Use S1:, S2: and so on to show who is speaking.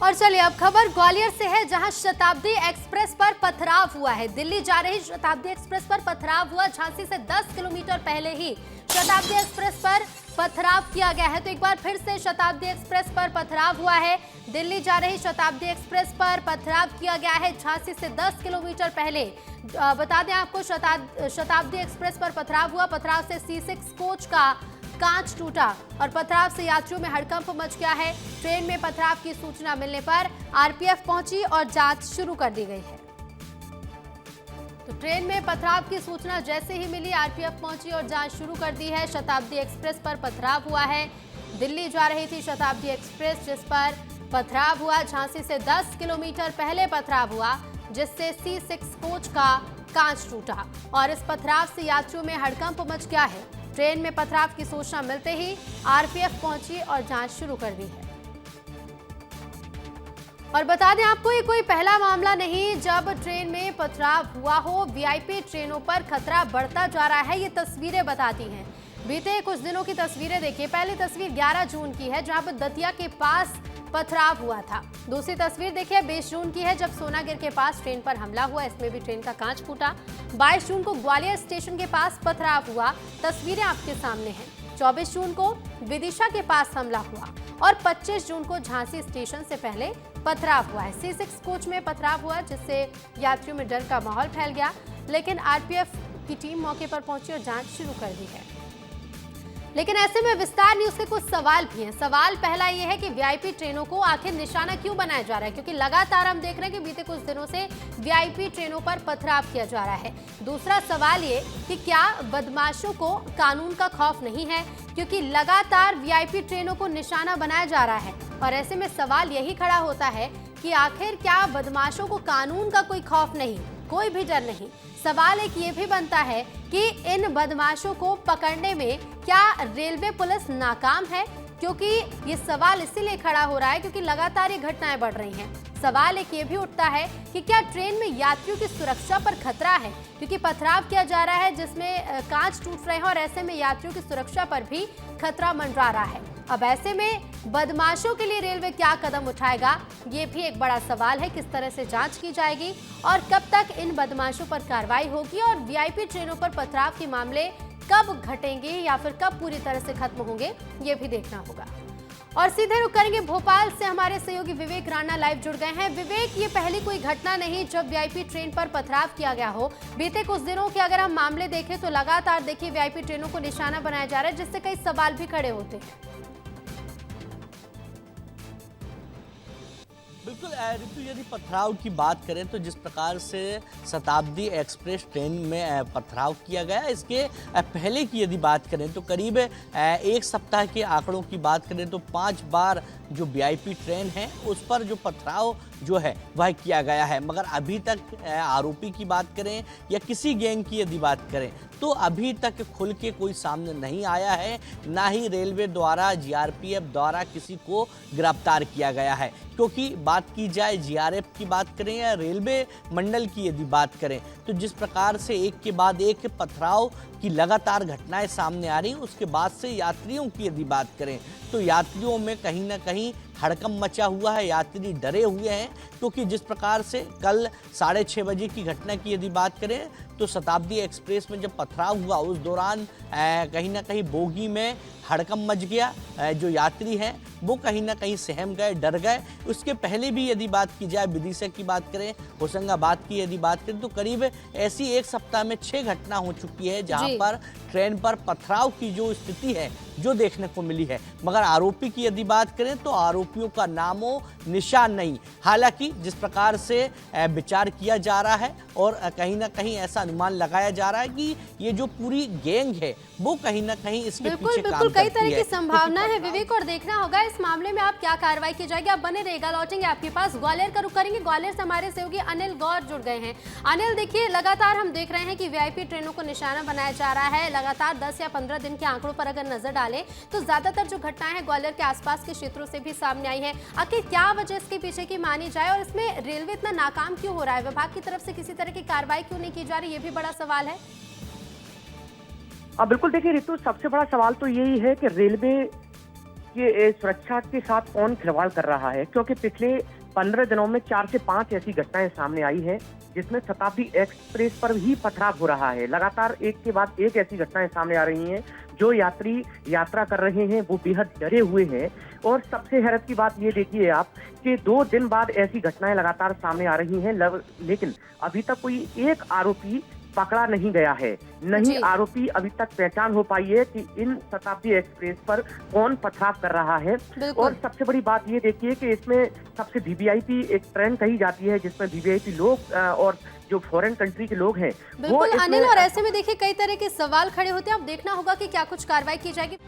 S1: और चलिए अब खबर ग्वालियर से है, जहां शताब्दी एक्सप्रेस पर पथराव हुआ है। दिल्ली जा रही शताब्दी एक्सप्रेस पर पथराव हुआ। झांसी से 10 किलोमीटर पहले ही शताब्दी एक्सप्रेस पर पथराव किया गया है। तो एक बार फिर से शताब्दी एक्सप्रेस पर पथराव हुआ है। दिल्ली जा रही शताब्दी एक्सप्रेस पर पथराव किया गया है झांसी से 10 किलोमीटर पहले। बता दें आपको, शताब्दी एक्सप्रेस पर पथराव हुआ। पथराव से C6 कोच का कांच टूटा और पथराव से यात्रियों में हड़कंप मच गया है। ट्रेन में पथराव की सूचना मिलने पर आरपीएफ पहुंची और जांच शुरू कर दी गई है। तो ट्रेन में पथराव की सूचना जैसे ही मिली, आरपीएफ पहुंची और जांच शुरू कर दी है। शताब्दी एक्सप्रेस पर पथराव हुआ है। दिल्ली जा रही थी शताब्दी एक्सप्रेस, जिस पर पथराव हुआ। झांसी से 10 किलोमीटर पहले पथराव हुआ, जिससे C6 कोच का कांच टूटा और इस पथराव से यात्रियों में हड़कंप मच गया है। ट्रेन में पथराव की सूचना मिलते ही आरपीएफ पहुंची और जांच शुरू कर दी है। और बता दें आपको, ये कोई पहला मामला नहीं जब ट्रेन में पथराव हुआ हो। वीआईपी ट्रेनों पर खतरा बढ़ता जा रहा है, ये तस्वीरें बताती हैं। बीते कुछ दिनों की तस्वीरें देखिए। पहली तस्वीर 11 जून की है, जहां पर दतिया के पास पथराव हुआ था। दूसरी तस्वीर देखिए 20 जून की है, जब सोनागिर के पास ट्रेन पर हमला हुआ। इसमें भी ट्रेन का कांच फूटा। 22 जून को ग्वालियर स्टेशन के पास पथराव हुआ। तस्वीरें आपके सामने हैं। 24 जून को विदिशा के पास हमला हुआ और 25 जून को झांसी स्टेशन से पहले पथराव हुआ है। C6 कोच में पथराव हुआ, जिससे यात्रियों में डर का माहौल फैल गया, लेकिन आरपीएफ की टीम मौके पर पहुंची और जांच शुरू कर दी है। लेकिन ऐसे में विस्तार न्यूज के कुछ सवाल भी हैं। सवाल पहला ये है कि वीआईपी ट्रेनों को आखिर निशाना क्यों बनाया जा रहा है, क्योंकि लगातार हम देख रहे हैं कि बीते कुछ दिनों से वीआईपी ट्रेनों पर पथराव किया जा रहा है। दूसरा सवाल ये कि क्या बदमाशों को कानून का खौफ नहीं है, क्योंकि लगातार वीआईपी ट्रेनों को निशाना बनाया जा रहा है। और ऐसे में सवाल यही खड़ा होता है कि आखिर क्या बदमाशों को कानून का कोई खौफ नहीं, कोई भी डर नहीं। सवाल एक ये भी बनता है कि इन बदमाशों को पकड़ने में क्या रेलवे पुलिस नाकाम है, क्योंकि ये सवाल इसीलिए खड़ा हो रहा है क्योंकि लगातार ये घटनाएं बढ़ रही हैं। सवाल एक ये भी उठता है कि क्या ट्रेन में यात्रियों की सुरक्षा पर खतरा है, क्योंकि पथराव किया जा रहा है जिसमें कांच टूट रहे हैं और ऐसे में यात्रियों की सुरक्षा पर भी खतरा मंडरा रहा है। अब ऐसे में बदमाशों के लिए रेलवे क्या कदम उठाएगा, ये भी एक बड़ा सवाल है। किस तरह से जांच की जाएगी और कब तक इन बदमाशों पर कार्रवाई होगी और वीआईपी ट्रेनों पर पथराव के मामले कब घटेंगे या फिर कब पूरी तरह से खत्म होंगे, ये भी देखना होगा। और सीधे रुक करेंगे भोपाल से। हमारे सहयोगी विवेक राणा लाइव जुड़ गए हैं। विवेक, ये पहली कोई घटना नहीं जब वीआईपी ट्रेन पर पथराव किया गया हो। बीते कुछ दिनों के अगर हम मामले देखें तो लगातार देखिए वीआईपी ट्रेनों को निशाना बनाया जा रहा है, जिससे कई सवाल भी खड़े होते हैं।
S2: बिल्कुल ऋतु, यदि पथराव की बात करें तो जिस प्रकार से शताब्दी एक्सप्रेस ट्रेन में पथराव किया गया, इसके पहले की यदि बात करें तो करीब 1 सप्ताह के आंकड़ों की बात करें तो 5 बार जो वीआईपी ट्रेन है उस पर जो पथराव जो है वह किया गया है। मगर अभी तक आरोपी की बात करें या किसी गैंग की यदि बात करें तो अभी तक खुल के कोई सामने नहीं आया है, ना ही रेलवे द्वारा जीआरपीएफ द्वारा किसी को गिरफ्तार किया गया है। क्योंकि बात की जाए जीआरएफ की बात करें या रेलवे मंडल की यदि बात करें तो जिस प्रकार से एक के बाद एक पथराव की लगातार घटनाएं सामने आ रही, उसके बाद से यात्रियों की यदि बात करें तो यात्रियों में कहीं ना कहीं हड़कंप मचा हुआ है। यात्री डरे हुए हैं, क्योंकि जिस प्रकार से कल 6:30 बजे की घटना की यदि बात करें तो शताब्दी एक्सप्रेस में जब पथराव हुआ उस दौरान कहीं ना कहीं बोगी में हड़कंप मच गया। जो यात्री हैं वो कहीं ना कहीं सहम गए, डर गए। उसके पहले भी यदि बात की जाए, विदिशा की बात करें, होशंगाबाद की यदि बात करें तो करीब ऐसी 1 सप्ताह में 6 घटना हो चुकी है जहां पर ट्रेन पर पथराव की जो स्थिति है जो देखने को मिली है। मगर आरोपी की यदि बात करें तो आरोपियों का नामो निशान नहीं। हालांकि जिस प्रकार से विचार किया जा रहा है और कहीं ना कहीं ऐसा अनुमान लगाया जा रहा है कि ये जो पूरी गैंग है वो कहीं ना कहीं इसके पीछे काम करती है।
S1: कई तरह की संभावना है विवेक, और देखना होगा इस मामले में आप क्या कार्रवाई की जाएगी। आप बने रहेगा, लौटेंगे आपके पास। ग्वालियर का रुख करेंगे। ग्वालियर से हमारे सहयोगी अनिल गौर जुड़ गए हैं। अनिल, देखिए लगातार हम देख रहे हैं कि वीआईपी ट्रेनों को निशाना बनाया जा रहा है। लगातार 10 या 15 दिन के आंकड़ों पर अगर नजर डालें तो ज्यादातर जो घटनाएं हैं ग्वालियर के आसपास के क्षेत्रों से भी सामने आई है। आखिर क्या वजह इसके पीछे की मानी जाए और इसमें रेलवे इतना नाकाम क्यों हो रहा है? विभाग की तरफ से किसी तरह की कार्रवाई क्यों नहीं की जा रही, ये भी बड़ा सवाल है।
S3: बिल्कुल, देखिए ऋतु, सबसे बड़ा सवाल तो यही है कि रेलवे कि सुरक्षा के साथ कौन खिलवाड़ कर रहा है, क्योंकि पिछले 15 दिनों में 4 से 5 ऐसी घटनाएं सामने आई हैं जिसमें शताब्दी एक्सप्रेस पर ही पथराव हो रहा है। लगातार एक के बाद एक ऐसी घटनाएं सामने आ रही हैं। जो यात्री यात्रा कर रहे हैं वो बेहद डरे हुए हैं। और सबसे हैरत की बात ये देखिए आप कि 2 दिन बाद ऐसी घटनाएं लगातार सामने आ रही हैं, लेकिन अभी तक कोई एक आरोपी पकड़ा नहीं गया है। नहीं आरोपी अभी तक पहचान हो पाई है कि इन शताब्दी एक्सप्रेस पर कौन पथराव कर रहा है। और सबसे बड़ी बात ये देखिए कि इसमें सबसे वीवीआईपी एक ट्रेन कही जाती है, जिसमें वीवीआईपी लोग और जो फॉरेन कंट्री के लोग हैं
S1: बिल्कुल अनिल, और ऐसे में देखिए कई तरह के सवाल खड़े होते हैं। अब देखना होगा कि क्या कुछ कार्रवाई की जाएगी।